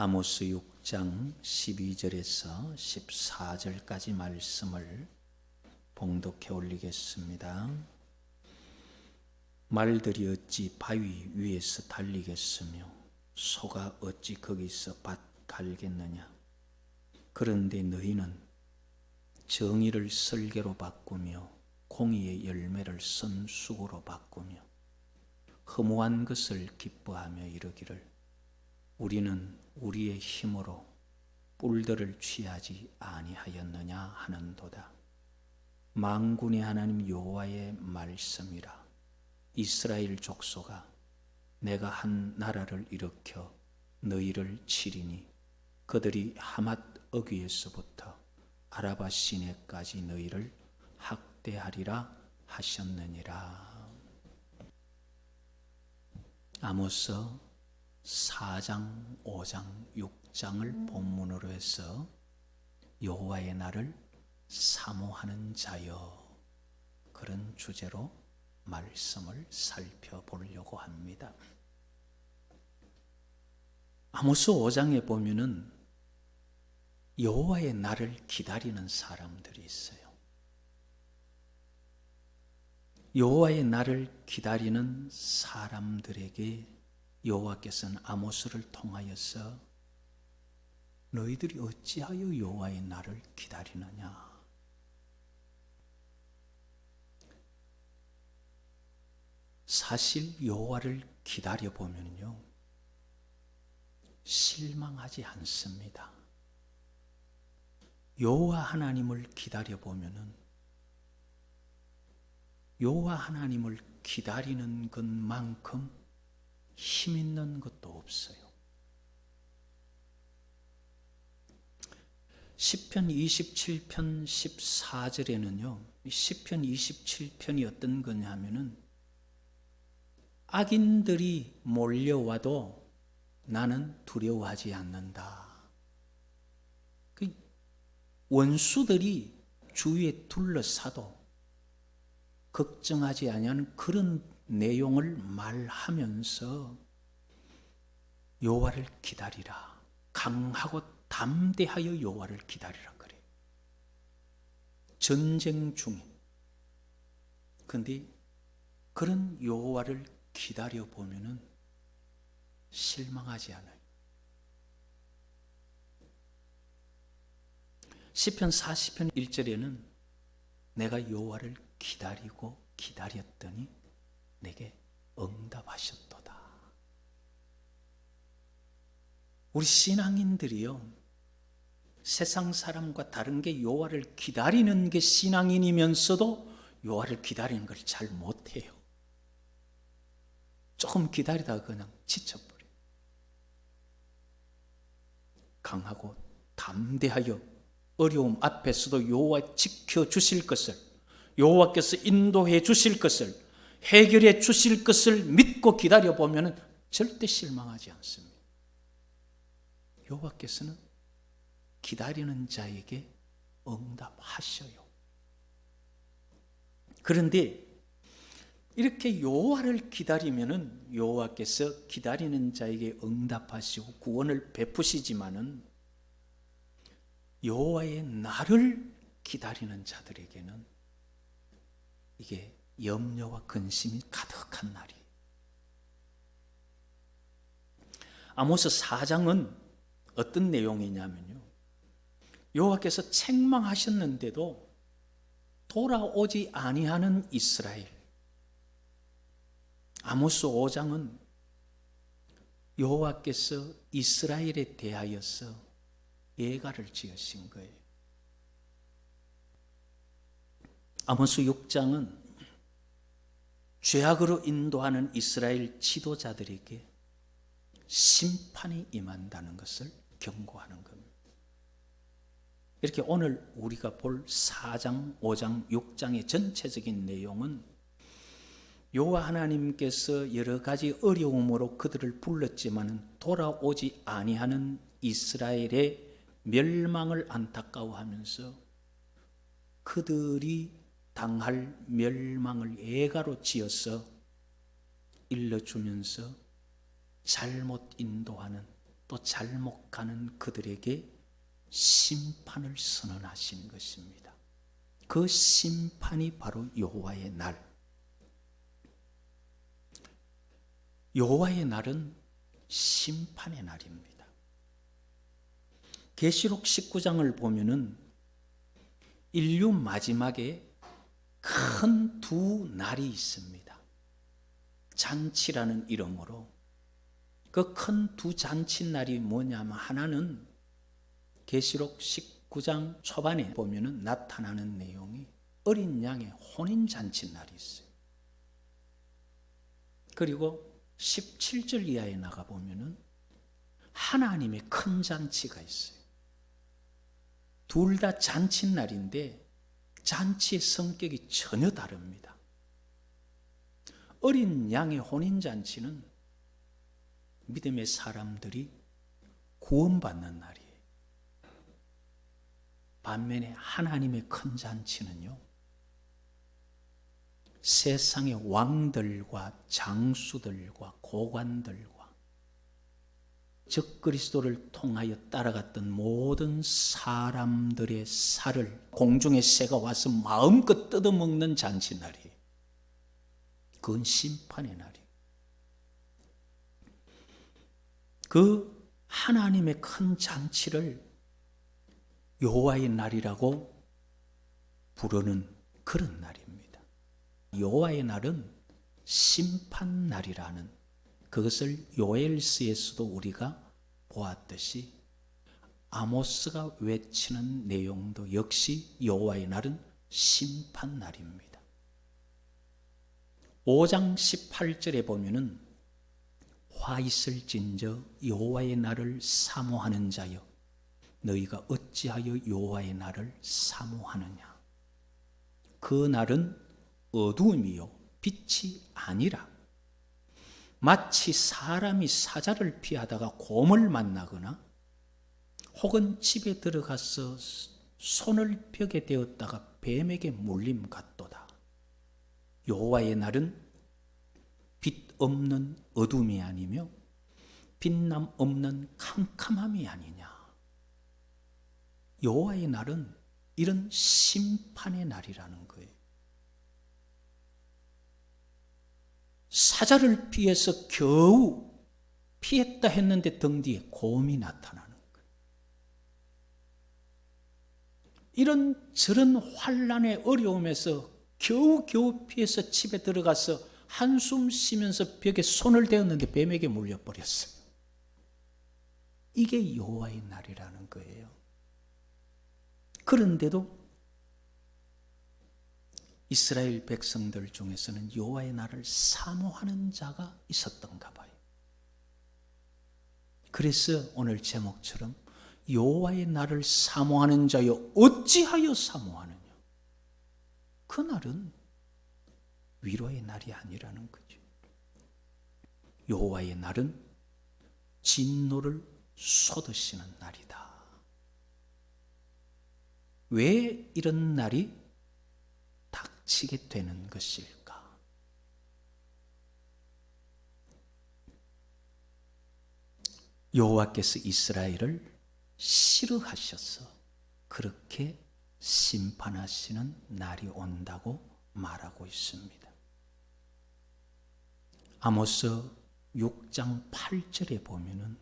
아모스 6장 12절에서 14절까지 말씀을 봉독해 올리겠습니다. 말들이 어찌 바위 위에서 달리겠으며 소가 어찌 거기서 밭 갈겠느냐. 그런데 너희는 정의를 설계로 바꾸며 공의의 열매를 선수고로 바꾸며 허무한 것을 기뻐하며 이르기를 우리는 우리의 힘으로 뿔들을 취하지 아니하였느냐 하는도다. 만군의 하나님 여호와의 말씀이라. 이스라엘 족속아, 내가 한 나라를 일으켜 너희를 치리니 그들이 하맛 어귀에서부터 아라바 시내까지 너희를 학대하리라 하셨느니라. 아모스 4장, 5장, 6장을 본문으로 해서 여호와의 날을 사모하는 자여, 그런 주제로 말씀을 살펴보려고 합니다. 아모스 5장에 보면은 여호와의 날을 기다리는 사람들이 있어요. 여호와의 날을 기다리는 사람들에게 여호와께서는 아모스를 통하여서 너희들이 어찌하여 여호와의 날을 기다리느냐. 사실 여호와를 기다려 보면요, 실망하지 않습니다. 여호와 하나님을 기다려 보면은 여호와 하나님을 기다리는 것만큼 힘 있는 것도 없어요. 시편 27편 14절에는요, 시편 27편이 어떤 거냐면은 악인들이 몰려와도 나는 두려워하지 않는다. 원수들이 주위에 둘러싸도 걱정하지 아니하는 그런 내용을 말하면서 여호와를 기다리라, 강하고 담대하여 여호와를 기다리라 그래요. 전쟁 중에. 그런데 그런 여호와를 기다려 보면은 실망하지 않아요. 시편 40편 1절에는 내가 여호와를 기다리고 기다렸더니 내게 응답하셨도다. 우리 신앙인들이요, 세상 사람과 다른 게 여호와를 기다리는 게 신앙인이면서도 여호와를 기다리는 걸 잘 못해요. 조금 기다리다가 그냥 지쳐버려요. 강하고 담대하여 어려움 앞에서도 여호와 지켜주실 것을, 여호와께서 인도해 주실 것을, 해결해 주실 것을 믿고 기다려보면 절대 실망하지 않습니다. 여호와께서는 기다리는 자에게 응답하셔요. 그런데 이렇게 여호와를 기다리면은 여호와께서 기다리는 자에게 응답하시고 구원을 베푸시지만은 여호와의 날을 기다리는 자들에게는 이게 염려와 근심이 가득한 날이. 아모스 4장은 어떤 내용이냐면요, 여호와께서 책망하셨는데도 돌아오지 아니하는 이스라엘. 아모스 5장은 여호와께서 이스라엘에 대하여서 예가를 지으신 거예요. 아모스 6장은 죄악으로 인도하는 이스라엘 지도자들에게 심판이 임한다는 것을 경고하는 겁니다. 이렇게 오늘 우리가 볼 4장, 5장, 6장의 전체적인 내용은 여호와 하나님께서 여러 가지 어려움으로 그들을 불렀지만 돌아오지 아니하는 이스라엘의 멸망을 안타까워하면서 그들이 당할 멸망을 예가로 지어서 일러주면서 잘못 인도하는 또 잘못 가는 그들에게 심판을 선언하신 것입니다. 그 심판이 바로 여호와의 날. 여호와의 날은 심판의 날입니다. 계시록 19장을 보면은 인류 마지막에 큰 두 날이 있습니다. 잔치라는 이름으로. 그 큰 두 잔치날이 뭐냐면, 하나는 계시록 19장 초반에 보면은 나타나는 내용이 어린 양의 혼인잔치날이 있어요. 그리고 17절 이하에 나가 보면은 하나님의 큰 잔치가 있어요. 둘 다 잔치날인데 잔치의 성격이 전혀 다릅니다. 어린 양의 혼인잔치는 믿음의 사람들이 구원받는 날이에요. 반면에 하나님의 큰 잔치는요, 세상의 왕들과 장수들과 고관들과 적그리스도를 통하여 따라갔던 모든 사람들의 살을 공중의 새가 와서 마음껏 뜯어먹는 잔치날이에요. 그건 심판의 날이에요. 그 하나님의 큰 잔치를 여호와의 날이라고 부르는 그런 날입니다. 여호와의 날은 심판날이라는, 그것을 요엘서에서도 우리가 보았듯이 아모스가 외치는 내용도 역시 여호와의 날은 심판날입니다. 5장 18절에 보면은 화 있을진저 여호와의 날을 사모하는 자여 너희가 어찌하여 여호와의 날을 사모하느냐. 그 날은 어두움이요 빛이 아니라 마치 사람이 사자를 피하다가 곰을 만나거나 혹은 집에 들어가서 손을 벽에 대었다가 뱀에게 물림 같도다. 여호와의 날은 빛 없는 어둠이 아니며 빛남 없는 캄캄함이 아니냐. 여호와의 날은 이런 심판의 날이라는 거예요. 사자를 피해서 겨우 피했다 했는데 등 뒤에 곰이 나타나는 거예요. 이런 저런 환난의 어려움에서 겨우 피해서 집에 들어가서 한숨 쉬면서 벽에 손을 대었는데 뱀에게 물려버렸어요. 이게 여호와의 날이라는 거예요. 그런데도 이스라엘 백성들 중에서는 여호와의 날을 사모하는 자가 있었던가 봐요. 그래서 오늘 제목처럼 여호와의 날을 사모하는 자여 어찌하여 사모하느냐. 그 날은 위로의 날이 아니라는 거죠. 여호와의 날은 진노를 쏟으시는 날이다. 왜 이런 날이 닥치게 되는 것일까? 여호와께서 이스라엘을 싫어하셔서 그렇게 심판하시는 날이 온다고 말하고 있습니다. 아모스 6장 8절에 보면은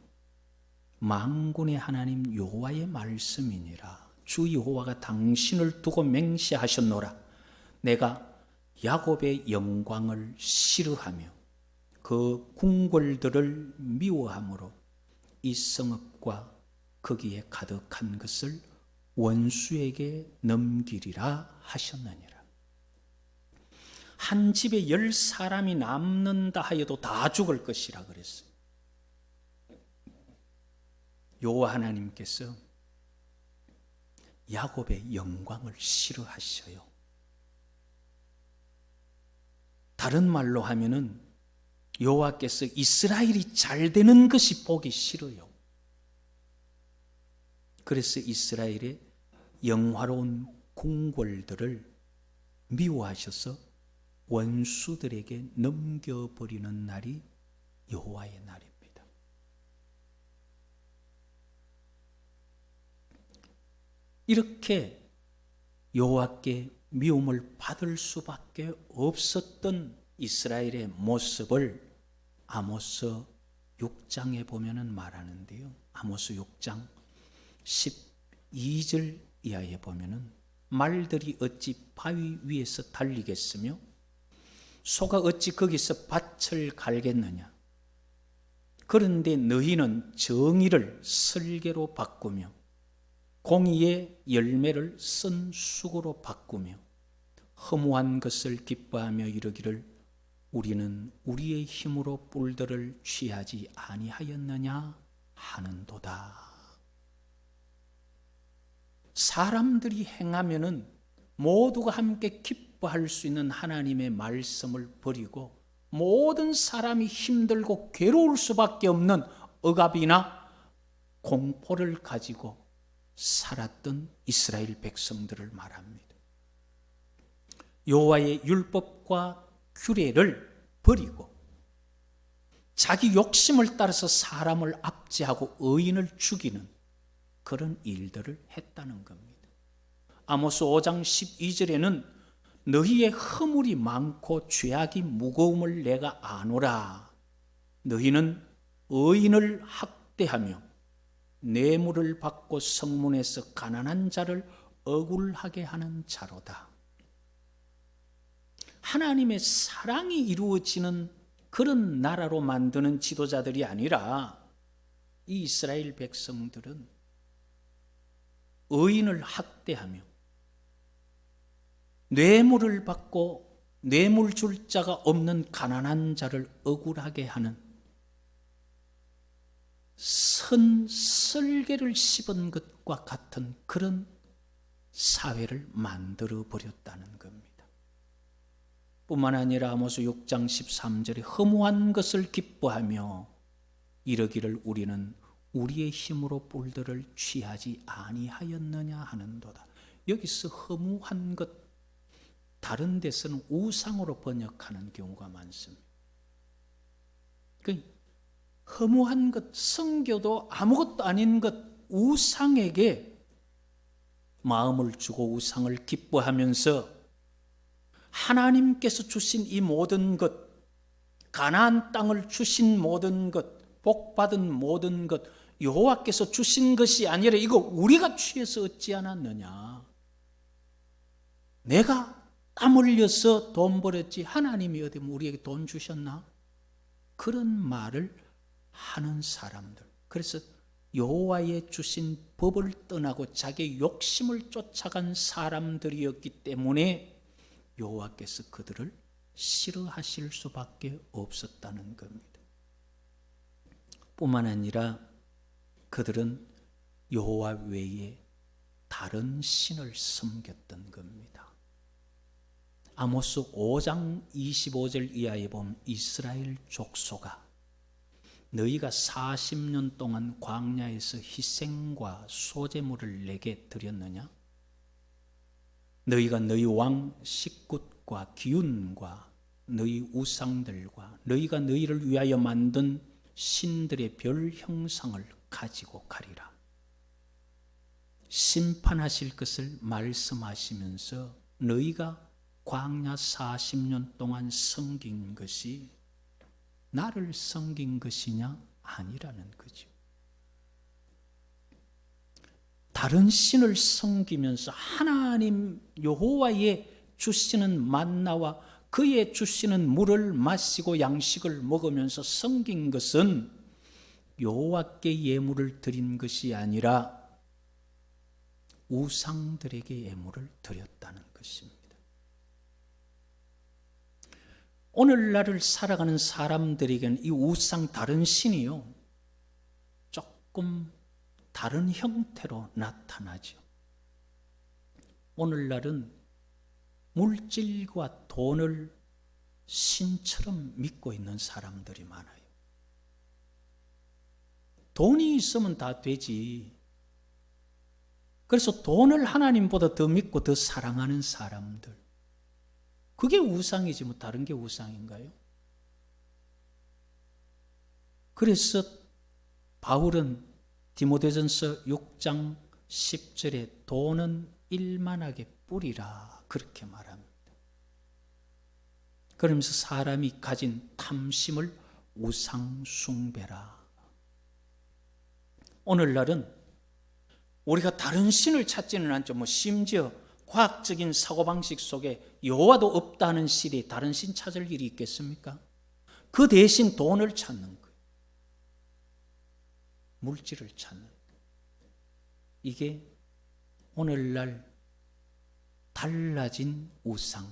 만군의 하나님 여호와의 말씀이니라. 주 여호와가 당신을 두고 맹세하셨노라. 내가 야곱의 영광을 싫어하며 그 궁궐들을 미워함으로 이 성읍과 거기에 가득한 것을 원수에게 넘기리라 하셨느니라. 한 집에 10사람이 남는다 하여도 다 죽을 것이라 그랬어요. 여호와 하나님께서 야곱의 영광을 싫어하셔요. 다른 말로 하면은 여호와께서 이스라엘이 잘 되는 것이 보기 싫어요. 그래서 이스라엘의 영화로운 궁궐들을 미워하셔서 원수들에게 넘겨버리는 날이 여호와의 날입니다. 이렇게 여호와께 미움을 받을 수밖에 없었던 이스라엘의 모습을 아모스 6장에 보면은 말하는데요. 아모스 6장 12절 이하에 보면은 말들이 어찌 바위 위에서 달리겠으며 소가 어찌 거기서 밭을 갈겠느냐. 그런데 너희는 정의를 설계로 바꾸며 공의의 열매를 쓴 수고로 바꾸며 허무한 것을 기뻐하며 이르기를 우리는 우리의 힘으로 뿔들을 취하지 아니하였느냐 하는도다. 사람들이 행하면은 모두가 함께 기뻐할 수 있는 하나님의 말씀을 버리고 모든 사람이 힘들고 괴로울 수밖에 없는 억압이나 공포를 가지고 살았던 이스라엘 백성들을 말합니다. 여호와의 율법과 규례를 버리고 자기 욕심을 따라서 사람을 압제하고 의인을 죽이는 그런 일들을 했다는 겁니다. 아모스 5장 12절에는 너희의 허물이 많고 죄악이 무거움을 내가 아노라. 너희는 의인을 학대하며 뇌물을 받고 성문에서 가난한 자를 억울하게 하는 자로다. 하나님의 사랑이 이루어지는 그런 나라로 만드는 지도자들이 아니라 이 이스라엘 백성들은 의인을 학대하며 뇌물을 받고 뇌물 줄 자가 없는 가난한 자를 억울하게 하는 설계를 씹은 것과 같은 그런 사회를 만들어 버렸다는 겁니다. 뿐만 아니라 아모스 6장 13절에 허무한 것을 기뻐하며 이러기를 우리는 우리의 힘으로 뿔들을 취하지 아니하였느냐 하는도다. 여기서 허무한 것, 다른 데서는 우상으로 번역하는 경우가 많습니다. 허무한 것, 성교도 아무것도 아닌 것, 우상에게 마음을 주고 우상을 기뻐하면서 하나님께서 주신 이 모든 것, 가나안 땅을 주신 모든 것, 복받은 모든 것, 여호와께서 주신 것이 아니라 이거 우리가 취해서 얻지 않았느냐. 내가 땀 흘려서 돈 벌었지 하나님이 어디 우리에게 돈 주셨나? 그런 말을 하는 사람들. 그래서 여호와의 주신 법을 떠나고 자기 욕심을 쫓아간 사람들이었기 때문에 여호와께서 그들을 싫어하실 수밖에 없었다는 겁니다. 뿐만 아니라 그들은 여호와 외에 다른 신을 섬겼던 겁니다. 아모스 5장 25절 이하에 보면 이스라엘 족속아 너희가 40년 동안 광야에서 희생과 소제물을 내게 드렸느냐? 너희가 너희 왕 식굿과 기운과 너희 우상들과 너희가 너희를 위하여 만든 신들의 별 형상을 가지고 가리라. 심판하실 것을 말씀하시면서 너희가 광야 40년 동안 섬긴 것이 나를 섬긴 것이냐? 아니라는 거죠. 다른 신을 섬기면서 하나님 여호와의 주시는 만나와 그의 주시는 물을 마시고 양식을 먹으면서 섬긴 것은 여호와께 예물을 드린 것이 아니라 우상들에게 예물을 드렸다는 것입니다. 오늘날을 살아가는 사람들에게는 이 우상 다른 신이요 조금 다른 형태로 나타나죠. 오늘날은 물질과 돈을 신처럼 믿고 있는 사람들이 많아요. 돈이 있으면 다 되지. 그래서 돈을 하나님보다 더 믿고 더 사랑하는 사람들. 그게 우상이지 뭐 다른 게 우상인가요? 그래서 바울은 디모데전서 6장 10절에 돈은 일만하게 뿌리라 그렇게 말합니다. 그러면서 사람이 가진 탐심을 우상 숭배라. 오늘날은 우리가 다른 신을 찾지는 않죠. 심지어 과학적인 사고방식 속에 여호와도 없다는 시대에 다른 신 찾을 일이 있겠습니까? 그 대신 돈을 찾는 거예요. 물질을 찾는 거예요. 이게 오늘날 달라진 우상,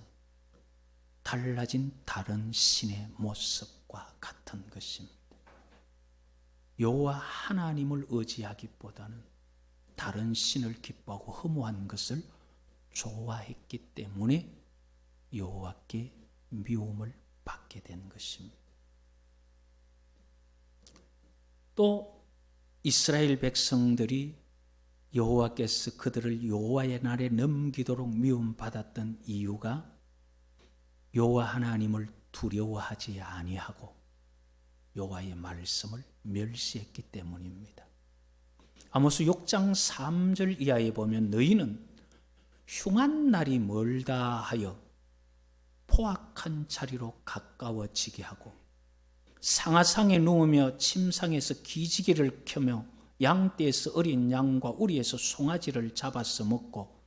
달라진 다른 신의 모습과 같은 것입니다. 여호와 하나님을 의지하기보다는 다른 신을 기뻐하고 흠모한 것을 좋아했기 때문에 여호와께 미움을 받게 된 것입니다. 또 이스라엘 백성들이 여호와께서 그들을 여호와의 날에 넘기도록 미움받았던 이유가 여호와 하나님을 두려워하지 아니하고 여호와의 말씀을 멸시했기 때문입니다. 아모스 6장 3절 이하에 보면 너희는 흉한 날이 멀다 하여 포악한 자리로 가까워지게 하고 상아상에 누우며 침상에서 기지개를 켜며 양떼에서 어린 양과 우리에서 송아지를 잡아서 먹고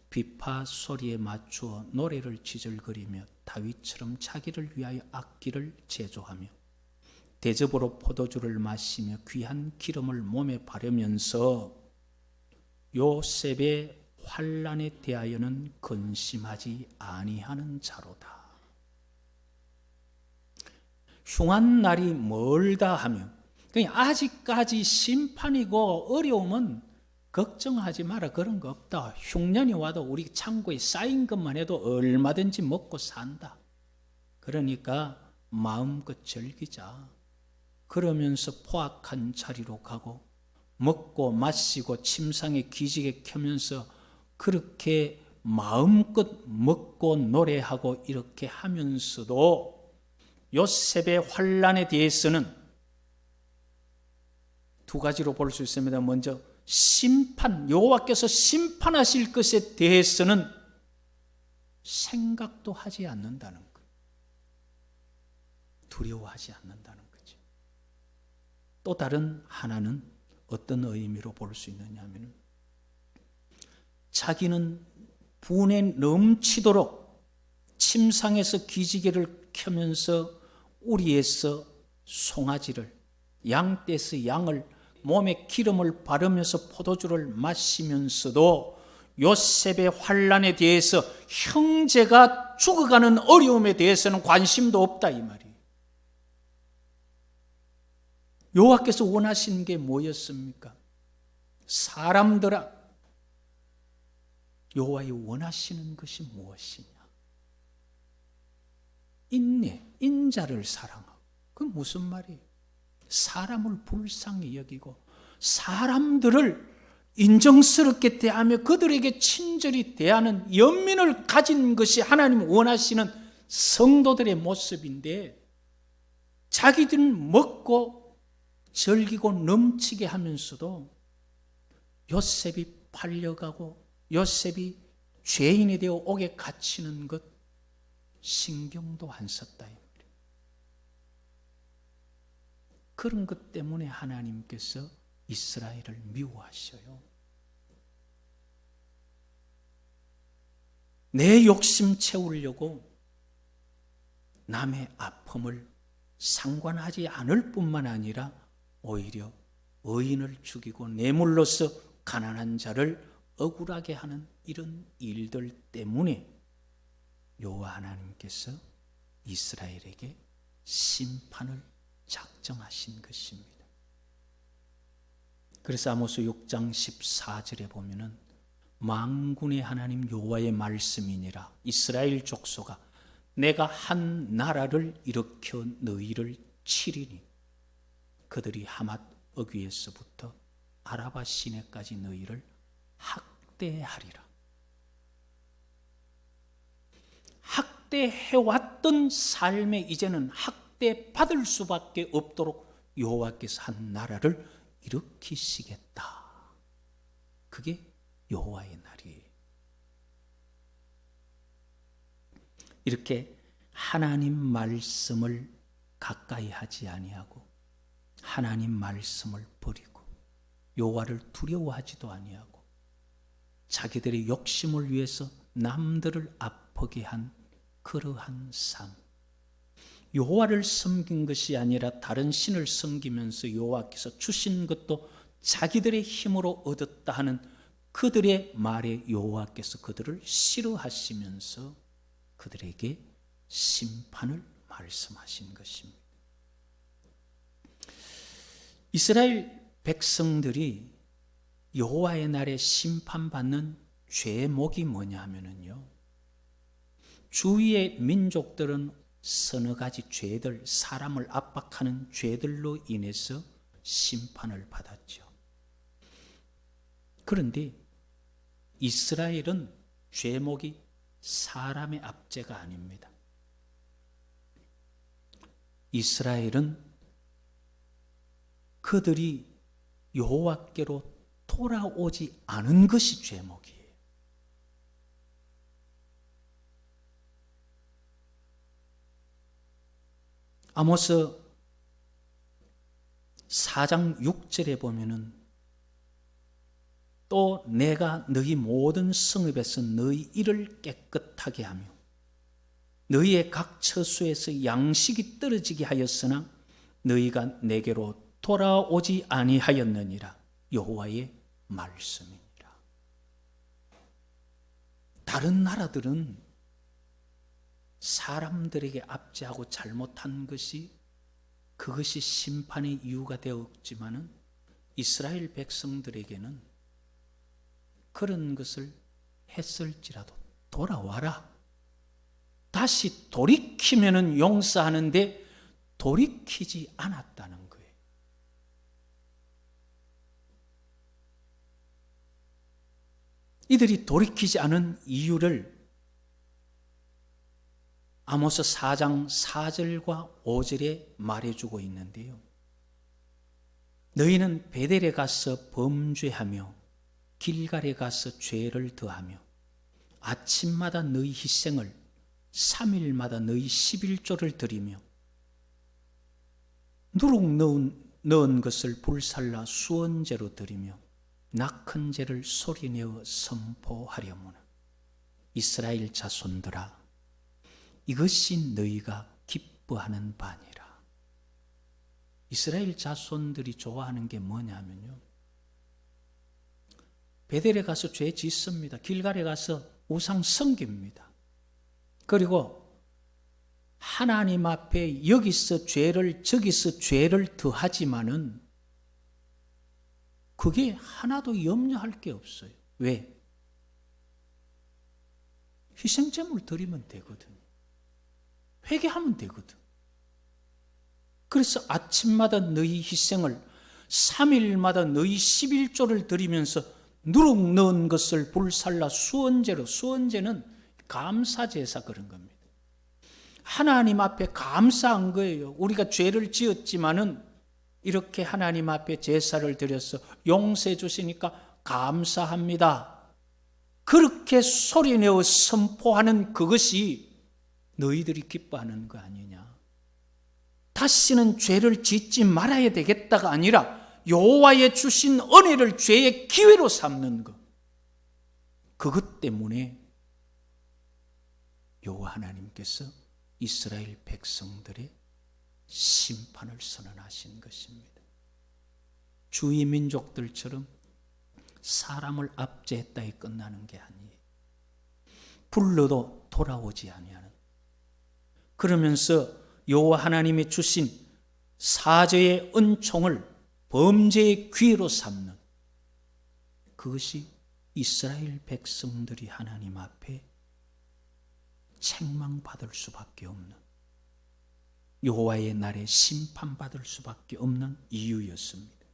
비파 소리에 맞추어 노래를 지절거리며 다윗처럼 자기를 위하여 악기를 제조하며 대접으로 포도주를 마시며 귀한 기름을 몸에 바르면서 요셉의 환난에 대하여는 근심하지 아니하는 자로다. 흉한 날이 멀다 하며 아직까지 심판이고 어려움은 걱정하지 마라. 그런 거 없다. 흉년이 와도 우리 창고에 쌓인 것만 해도 얼마든지 먹고 산다. 그러니까 마음껏 즐기자. 그러면서 포악한 자리로 가고 먹고 마시고 침상에 기지개 켜면서 그렇게 마음껏 먹고 노래하고 이렇게 하면서도 요셉의 환난에 대해서는 두 가지로 볼 수 있습니다. 먼저 심판, 여호와께서 심판하실 것에 대해서는 생각도 하지 않는다는 것. 두려워하지 않는다는 거죠. 또 다른 하나는 어떤 의미로 볼 수 있느냐 하면 자기는 분에 넘치도록 침상에서 기지개를 켜면서 우리에서 송아지를, 양떼에서 양을, 몸에 기름을 바르면서 포도주를 마시면서도 요셉의 환난에 대해서 형제가 죽어가는 어려움에 대해서는 관심도 없다 이 말이에요. 여호와께서 원하시는 게 뭐였습니까? 사람들아, 여호와의 원하시는 것이 무엇이냐? 인내, 인자를 사랑하고. 그 무슨 말이에요? 사람을 불쌍히 여기고 사람들을 인정스럽게 대하며 그들에게 친절히 대하는 연민을 가진 것이 하나님 원하시는 성도들의 모습인데 자기들은 먹고 즐기고 넘치게 하면서도 요셉이 팔려가고 요셉이 죄인이 되어 옥에 갇히는 것 신경도 안 썼다. 그런 것 때문에 하나님께서 이스라엘을 미워하셔요. 내 욕심 채우려고 남의 아픔을 상관하지 않을 뿐만 아니라 오히려 의인을 죽이고 뇌물로서 가난한 자를 억울하게 하는 이런 일들 때문에 여호와 하나님께서 이스라엘에게 심판을 작정하신 것입니다. 그래서 아모스 6장 14절에 보면은 만군의 하나님 여호와의 말씀이니라 이스라엘 족속아 내가 한 나라를 일으켜 너희를 치리니 그들이 하맛 어귀에서부터 아라바 시내까지 너희를 학대하리라. 학대해왔던 삶에 이제는 학대받을 수밖에 없도록 여호와께서 한 나라를 일으키시겠다. 그게 여호와의 날이에요. 이렇게 하나님 말씀을 가까이 하지 아니하고 하나님 말씀을 버리고 여호와를 두려워하지도 아니하고 자기들의 욕심을 위해서 남들을 아프게 한 그러한 삶, 여호와를 섬긴 것이 아니라 다른 신을 섬기면서 여호와께서 주신 것도 자기들의 힘으로 얻었다 하는 그들의 말에 여호와께서 그들을 싫어하시면서 그들에게 심판을 말씀하신 것입니다. 이스라엘 백성들이 여호와의 날에 심판받는 죄목이 뭐냐 하면요, 주위의 민족들은 서너 가지 죄들, 사람을 압박하는 죄들로 인해서 심판을 받았죠. 그런데 이스라엘은 죄목이 사람의 압제가 아닙니다. 이스라엘은 그들이 여호와께로 돌아오지 않은 것이 죄목이에요. 아모스 4장 6절에 보면은 또 내가 너희 모든 성읍에서 너희 일을 깨끗하게 하며 너희의 각 처소에서 양식이 떨어지게 하였으나 너희가 내게로 돌아오지 아니하였느니라. 여호와의 말씀이니라. 다른 나라들은 사람들에게 압제하고 잘못한 것이 그것이 심판의 이유가 되었지만은 이스라엘 백성들에게는 그런 것을 했을지라도 돌아와라. 다시 돌이키면은 용서하는데 돌이키지 않았다는 거예요. 이들이 돌이키지 않은 이유를 아모스 4장 4절과 5절에 말해주고 있는데요. 너희는 베델에 가서 범죄하며 길갈에 가서 죄를 더하며 아침마다 너희 희생을 3일마다 너희 11조를 드리며 누룩 넣은 것을 불살라 수언제로 드리며 낙헌 제를 소리내어 선포하려무나. 이스라엘 자손들아, 이것이 너희가 기뻐하는 바니라. 이스라엘 자손들이 좋아하는 게 뭐냐면요, 베델에 가서 죄 짓습니다. 길갈에 가서 우상 섬깁니다. 그리고 하나님 앞에 여기서 죄를 저기서 죄를 더하지만은 그게 하나도 염려할 게 없어요. 왜? 희생제물 드리면 되거든. 회개하면 되거든. 그래서 아침마다 너희 희생을 3일마다 너희 11조를 드리면서 누룩 넣은 것을 불살라 수언제로, 수언제는 감사제사 그런 겁니다. 하나님 앞에 감사한 거예요. 우리가 죄를 지었지만은 이렇게 하나님 앞에 제사를 드려서 용서해 주시니까 감사합니다. 그렇게 소리내어 선포하는 그것이 너희들이 기뻐하는 거 아니냐. 다시는 죄를 짓지 말아야 되겠다가 아니라 여호와의 주신 은혜를 죄의 기회로 삼는 것. 그것 때문에 여호와 하나님께서 이스라엘 백성들의 심판을 선언하신 것입니다. 주위 민족들처럼 사람을 압제했다에 끝나는 게 아니에요. 불러도 돌아오지 아니하는. 그러면서 여호와 하나님이 주신 사죄의 은총을 범죄의 기회로 삼는, 그것이 이스라엘 백성들이 하나님 앞에 책망받을 수밖에 없는, 여호와의 날에 심판받을 수밖에 없는 이유였습니다.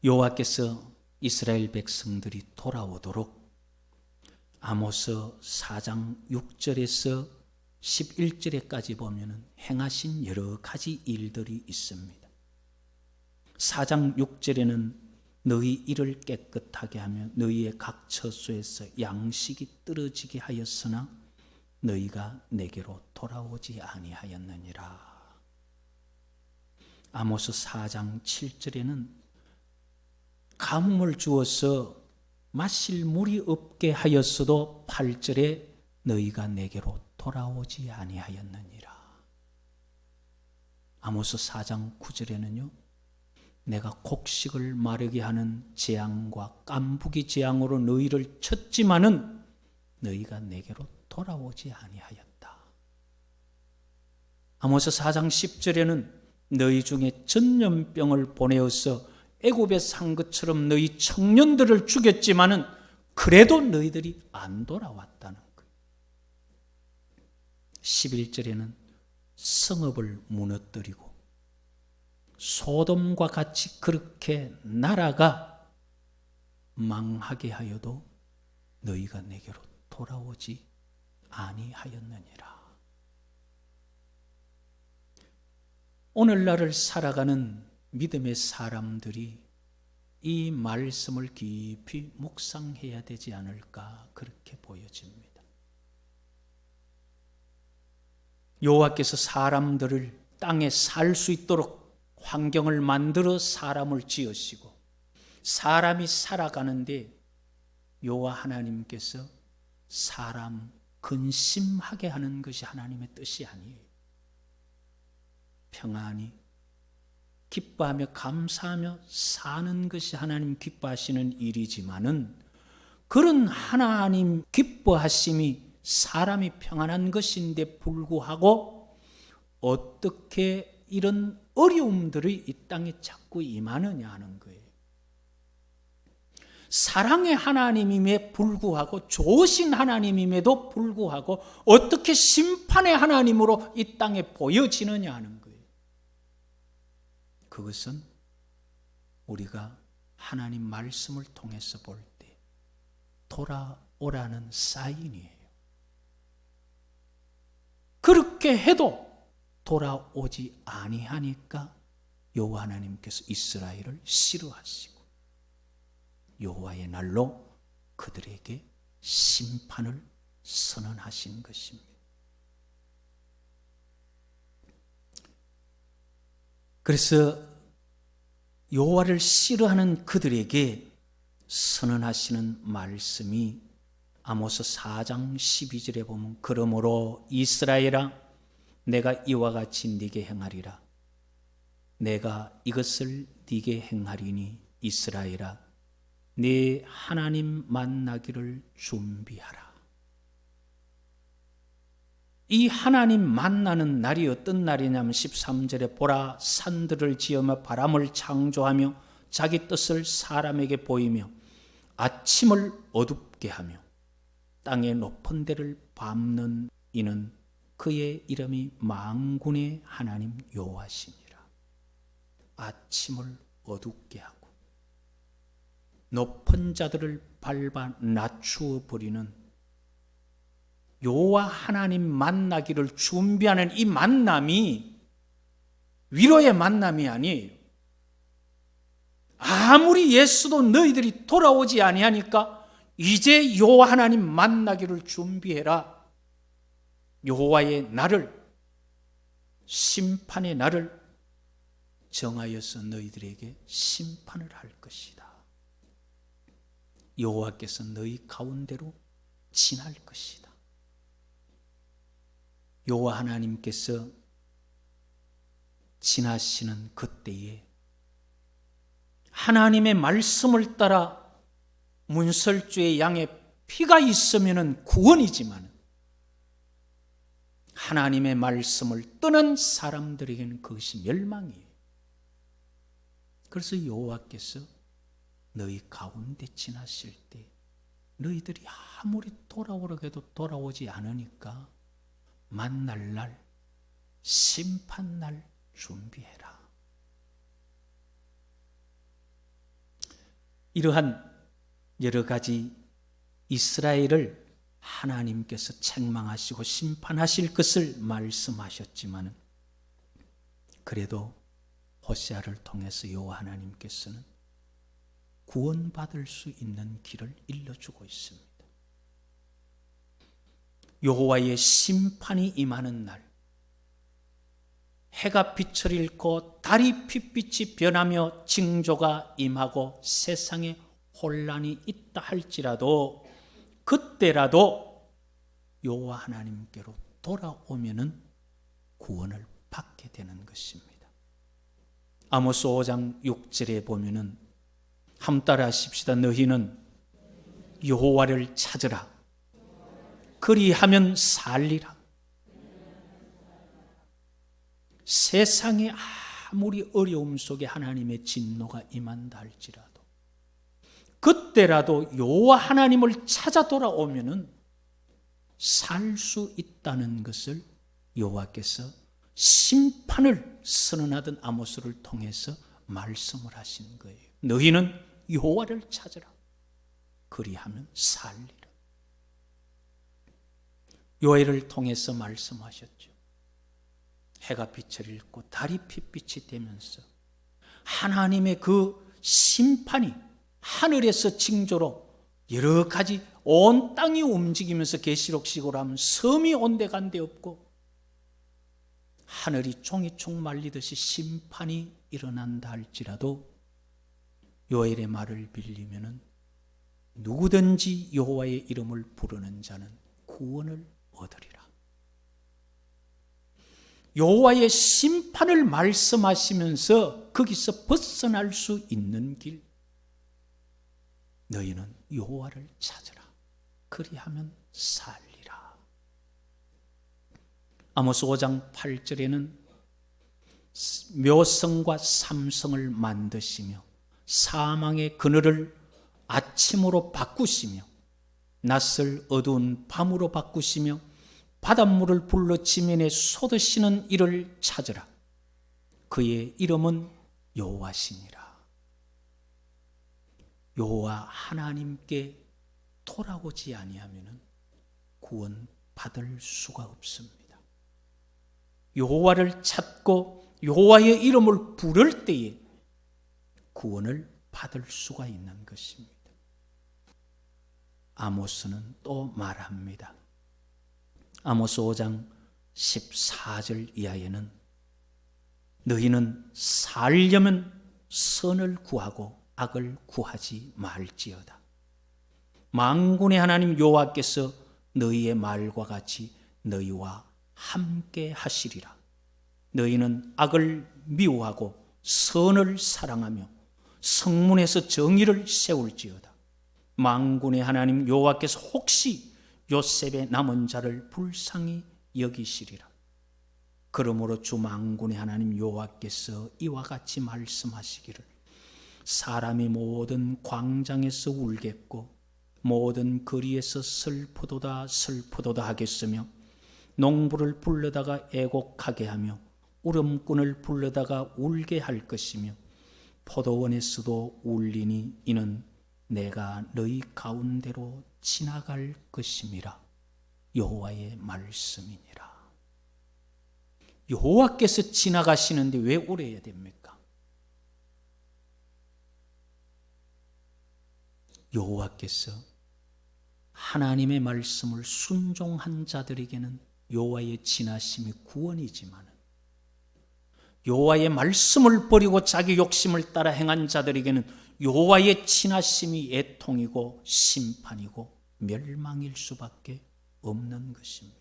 여호와께서 이스라엘 백성들이 돌아오도록 아모스 4장 6절에서 11절에까지 보면 행하신 여러 가지 일들이 있습니다. 4장 6절에는 너희 이를 깨끗하게 하며 너희의 각 처소에서 양식이 떨어지게 하였으나 너희가 내게로 돌아오지 아니하였느니라. 아모스 4장 7절에는 가뭄을 주어서 마실 물이 없게 하였어도 8절에 너희가 내게로 돌아오지 아니하였느니라. 아모스 4장 9절에는요, 내가 곡식을 마르게 하는 재앙과 깐부기 재앙으로 너희를 쳤지만은 너희가 내게로 돌아오지 아니하였다. 아모스 4장 10절에는 너희 중에 전염병을 보내어서 애굽에 산 것처럼 너희 청년들을 죽였지만은 그래도 너희들이 안 돌아왔다는 거예요. 11절에는 성읍을 무너뜨리고 소돔과 같이 그렇게 나라가 망하게 하여도 너희가 내게로 돌아오지 아니하였느니라. 오늘날을 살아가는 믿음의 사람들이 이 말씀을 깊이 묵상해야 되지 않을까 그렇게 보여집니다. 여호와께서 사람들을 땅에 살 수 있도록 환경을 만들어 사람을 지으시고 사람이 살아가는데 여호와 하나님께서 사람 근심하게 하는 것이 하나님의 뜻이 아니에요. 평안히 기뻐하며 감사하며 사는 것이 하나님 기뻐하시는 일이지만은 그런 하나님 기뻐하심이 사람이 평안한 것인데 불구하고 어떻게 이런 어려움들이 이 땅에 자꾸 임하느냐 하는 거예요. 사랑의 하나님임에 불구하고 좋으신 하나님임에도 불구하고 어떻게 심판의 하나님으로 이 땅에 보여지느냐 하는 거예요. 그것은 우리가 하나님 말씀을 통해서 볼 때 돌아오라는 사인이에요. 그렇게 해도 돌아오지 아니하니까 여호와 하나님께서 이스라엘을 싫어하시고 여호와의 날로 그들에게 심판을 선언하신 것입니다. 그래서 여호와를 싫어하는 그들에게 선언하시는 말씀이 아모스 4장 12절에 보면 그러므로 이스라엘아 내가 이와 같이 네게 행하리라. 내가 이것을 네게 행하리니 이스라엘아 네 하나님 만나기를 준비하라. 이 하나님 만나는 날이 어떤 날이냐면 13절에 보라 산들을 지으며 바람을 창조하며 자기 뜻을 사람에게 보이며 아침을 어둡게 하며 땅의 높은 데를 밟는 이는 그의 이름이 만군의 하나님 여호와시니라. 아침을 어둡게 하고 높은 자들을 밟아 낮추어 버리는 여호와 하나님 만나기를 준비하는 이 만남이 위로의 만남이 아니에요. 아무리 예수도 너희들이 돌아오지 아니하니까 이제 여호와 하나님 만나기를 준비해라. 여호와의 날을, 심판의 날을 정하여서 너희들에게 심판을 할 것이다. 여호와께서 너희 가운데로 지날 것이다. 여호와 하나님께서 지나시는 그때에 하나님의 말씀을 따라 문설주의 양의 피가 있으면 구원이지만 하나님의 말씀을 떠난 사람들에게는 그것이 멸망이에요. 그래서 여호와께서 너희 가운데 지나실 때 너희들이 아무리 돌아오려고 해도 돌아오지 않으니까 만날 날, 심판 날 준비해라. 이러한 여러 가지 이스라엘을 하나님께서 책망하시고 심판하실 것을 말씀하셨지만 그래도 호세아를 통해서 여호와 하나님께서는 구원받을 수 있는 길을 일러주고 있습니다. 여호와의 심판이 임하는 날, 해가 빛을 잃고 달이 핏빛이 변하며 징조가 임하고 세상에 혼란이 있다 할지라도 그때라도 여호와 하나님께로 돌아오면은 구원을 받게 되는 것입니다. 아모스 5장 6절에 보면은 한번 따라 하십시다. 너희는 여호와를 찾으라. 그리하면 살리라. 세상에 아무리 어려움 속에 하나님의 진노가 임한다 할지라도 그때라도 여호와 하나님을 찾아 돌아오면은 살 수 있다는 것을 여호와께서 심판을 선언하던 아모스를 통해서 말씀을 하신 거예요. 너희는 여호와를 찾으라. 그리하면 살리라. 요엘을 통해서 말씀하셨죠. 해가 빛을 잃고 달이 핏빛이 되면서 하나님의 그 심판이 하늘에서 징조로 여러 가지 온 땅이 움직이면서 계시록식으로 하면 섬이 온데간데 없고 하늘이 종이총 말리듯이 심판이 일어난다 할지라도 요엘의 말을 빌리면은 누구든지 여호와의 이름을 부르는 자는 구원을 얻으리라. 여호와의 심판을 말씀하시면서 거기서 벗어날 수 있는 길, 너희는 여호와를 찾으라. 그리하면 살리라. 아모스 5장 8절에는 묘성과 삼성을 만드시며 사망의 그늘을 아침으로 바꾸시며 낯을 어두운 밤으로 바꾸시며 바닷물을 불러 지면에 쏟으시는 이를 찾으라. 그의 이름은 여호와시니라. 여호와 하나님께 돌아오지 아니하면 구원 받을 수가 없습니다. 여호와를 찾고 여호와의 이름을 부를 때에 구원을 받을 수가 있는 것입니다. 아모스는 또 말합니다. 아모스 5장 14절 이하에는 너희는 살려면 선을 구하고 악을 구하지 말지어다. 만군의 하나님 여호와께서 너희의 말과 같이 너희와 함께 하시리라. 너희는 악을 미워하고 선을 사랑하며 성문에서 정의를 세울지어다. 만군의 하나님 여호와께서 혹시 요셉의 남은 자를 불쌍히 여기시리라. 그러므로 주 만군의 하나님 여호와께서 이와 같이 말씀하시기를 사람이 모든 광장에서 울겠고 모든 거리에서 슬프도다 슬프도다 하겠으며 농부를 불러다가 애곡하게 하며 울음꾼을 불러다가 울게 할 것이며 포도원에서도 울리니 이는 내가 너희 가운데로 지나갈 것임이라. 여호와의 말씀이니라. 여호와께서 지나가시는데 왜 울어야 됩니까? 여호와께서 하나님의 말씀을 순종한 자들에게는 여호와의 지나심이 구원이지만 여호와의 말씀을 버리고 자기 욕심을 따라 행한 자들에게는 여호와의 지나심이 애통이고 심판이고 멸망일 수밖에 없는 것입니다.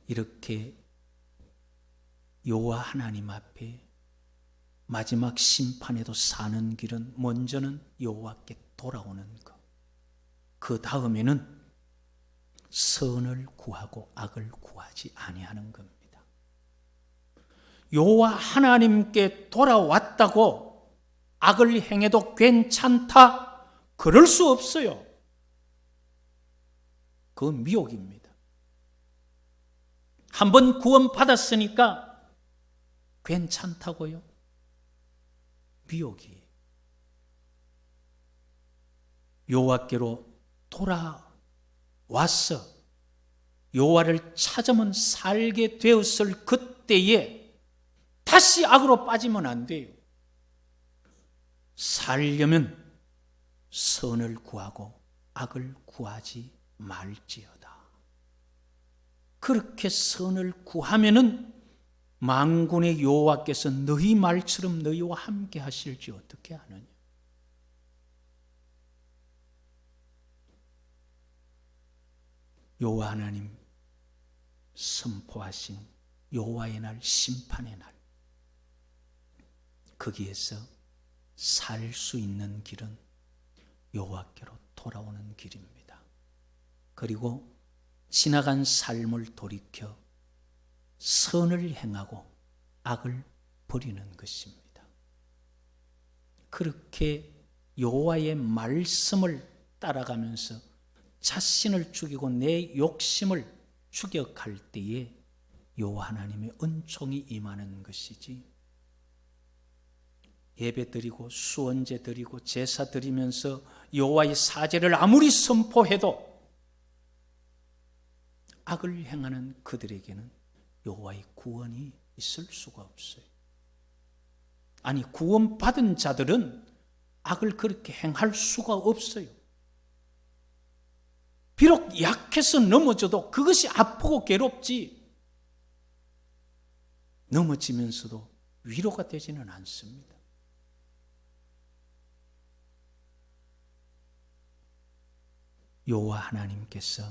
이렇게 여호와 하나님 앞에 마지막 심판에도 사는 길은 먼저는 여호와께 돌아오는 것, 그 다음에는 선을 구하고 악을 구하지 아니하는 겁니다. 여호와 하나님께 돌아왔다고 악을 행해도 괜찮다? 그럴 수 없어요. 그건 미혹입니다. 한번 구원받았으니까 괜찮다고요? 미혹이에요. 여호와께로 돌아와서 여호와를 찾으면 살게 되었을 그때에 다시 악으로 빠지면 안 돼요. 살려면 선을 구하고 악을 구하지 말지어다. 그렇게 선을 구하면은 만군의 여호와께서 너희 말처럼 너희와 함께 하실지 어떻게 아느냐. 여호와 하나님 선포하신 여호와의 날, 심판의 날, 거기에서 살 수 있는 길은 여호와께로 돌아오는 길입니다. 그리고 지나간 삶을 돌이켜 선을 행하고 악을 버리는 것입니다. 그렇게 여호와의 말씀을 따라가면서 자신을 죽이고 내 욕심을 추격할 때에 여호와 하나님의 은총이 임하는 것이지, 예배 드리고 수언제 드리고 제사 드리면서 여호와의 사제를 아무리 선포해도 악을 행하는 그들에게는 여호와의 구원이 있을 수가 없어요. 아니, 구원받은 자들은 악을 그렇게 행할 수가 없어요. 비록 약해서 넘어져도 그것이 아프고 괴롭지, 넘어지면서도 위로가 되지는 않습니다. 여호와 하나님께서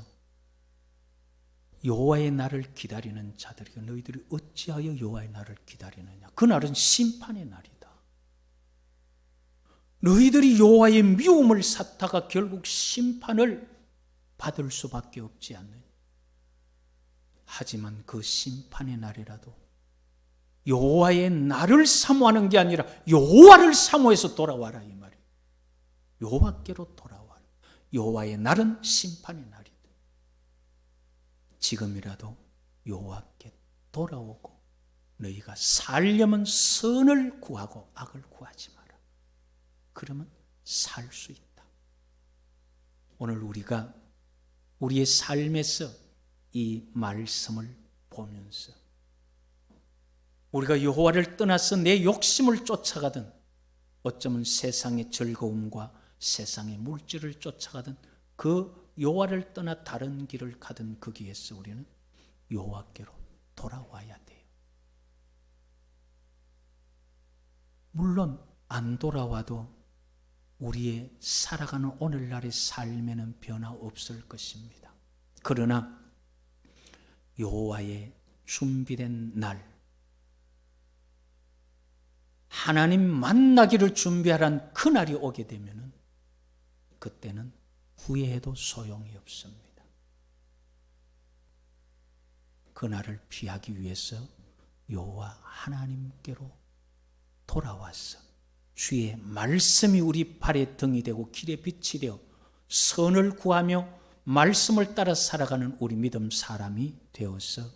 여호와의 날을 기다리는 자들에게 너희들이 어찌하여 여호와의 날을 기다리느냐. 그 날은 심판의 날이다. 너희들이 여호와의 미움을 샀다가 결국 심판을 받을 수밖에 없지 않느냐. 하지만 그 심판의 날이라도 여호와의 날을 사모하는 게 아니라 여호와를 사모해서 돌아와라, 이 말이에요. 여호와께로 돌아와라. 여호와의 날은 심판의 날이다. 지금이라도 여호와께 돌아오고 너희가 살려면 선을 구하고 악을 구하지 마라. 그러면 살 수 있다. 오늘 우리가 우리의 삶에서 이 말씀을 보면서 우리가 여호와를 떠나서 내 욕심을 쫓아가든, 어쩌면 세상의 즐거움과 세상의 물질을 쫓아가든, 그 여호와를 떠나 다른 길을 가든 거기에서 우리는 여호와께로 돌아와야 돼요. 물론 안 돌아와도 우리의 살아가는 오늘날의 삶에는 변화 없을 것입니다. 그러나 여호와의 준비된 날, 하나님 만나기를 준비하란 그 날이 오게 되면은 그때는 후회해도 소용이 없습니다. 그 날을 피하기 위해서 여호와 하나님께로 돌아와서 주의 말씀이 우리 발의 등이 되고 길에 빛이 되어 선을 구하며 말씀을 따라 살아가는 우리 믿음 사람이 되어서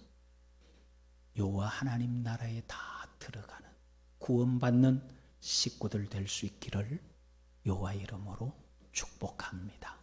여호와 하나님 나라에 다 들어가는 구원받는 식구들 될 수 있기를 여호와 이름으로 축복합니다.